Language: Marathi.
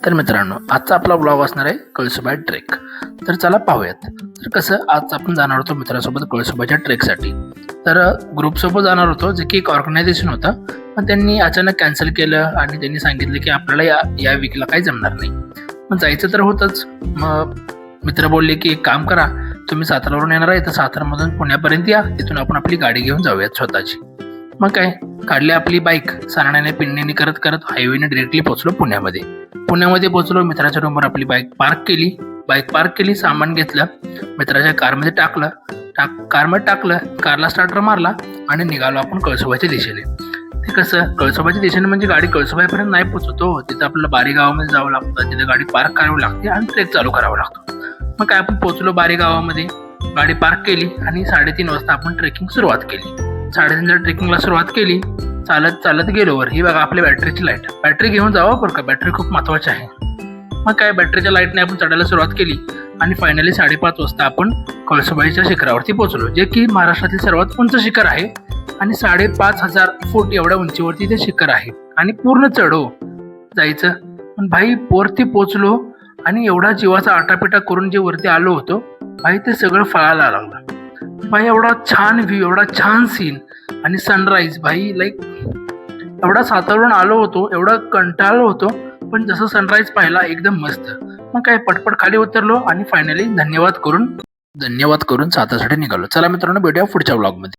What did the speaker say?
तर मित्रांनो, आजचा आपला ब्लॉग असणार आहे कळसुबाई ट्रेक. तर चला पाहूयात. तर कसं आज आपण जाणार होतो मित्रांसोबत कळसुबाईच्या ट्रेकसाठी. तर ग्रुपसोबत जाणार होतो, जे की एक ऑर्गनायझेशन होतं, पण त्यांनी अचानक कॅन्सल केलं आणि त्यांनी सांगितलं की आपल्याला या वीकला काही जमणार नाही. मग जायचं तर होतंच. मग मित्र बोलले की एक काम करा, तुम्ही सातारावरून येणार आहे तर सातारामधून पुण्यापर्यंत या, तिथून आपण आपली गाडी घेऊन जाऊयात स्वतःची. मग काय, काढली आपली बाईक, सारण्याने पिंडीने करत करत हायवेने डिरेक्टली पोहोचलो पुण्यामध्ये पोहोचलो. मित्राच्या रूमवर आपली बाईक पार्क केली, सामान घेतलं, मित्राच्या कारमध्ये टाकलं, कारला स्टार्टर मारला आणि निघालो आपण कळसुबाईच्या दिशेने. ते कसं, कळसुबाईच्या दिशेने म्हणजे गाडी कळसुबाईपर्यंत नाही पोहोचतो, तिथं आपल्याला बारी गावामध्ये जावं लागतं, तिथं गाडी पार्क करावी लागते आणि ट्रेक चालू करावा लागतो. मग काय, आपण पोहोचलो बारी गावामध्ये, गाडी पार्क केली आणि 3:30 वाजता आपण ट्रेकिंग सुरुवात केली. 3:30ला ट्रेकिंगला सुरुवात केली. चालत गेलो वर. ही बघा आपल्या बॅटरीची लाईट, बॅटरी घेऊन जावं बरं का, बॅटरी खूप महत्वाची आहे. मग काय, बॅटरीच्या लाईटने आपण चढायला सुरुवात केली आणि फायनली 5:30 वाजता आपण कळसुबाईच्या शिखरावरती पोहोचलो, जे की महाराष्ट्रातील सर्वात उंच शिखर आहे आणि 5,500 फूट एवढ्या उंचीवरती ते शिखर आहे आणि पूर्ण चढो जायचं. पण भाई वरती पोहोचलो आणि एवढा जीवाचा आटापिटा करून जे वरती आलो होतो भाई, ते सगळं फळायला लागलं भाई. एवढा छान व्ह्यू, एवढा छान सीन आणि सनराईज भाई, लाईक एवढा सातारावरून आलो होतो, एवढं कंटाळलो होतो, पण जसं सनराईज पाहिला एकदम मस्त. मग काय, पटपट खाली उतरलो आणि फायनली धन्यवाद करून सातारासाठी निघालो. चला मित्रांनो, भेटूया पुढच्या ब्लॉगमध्ये.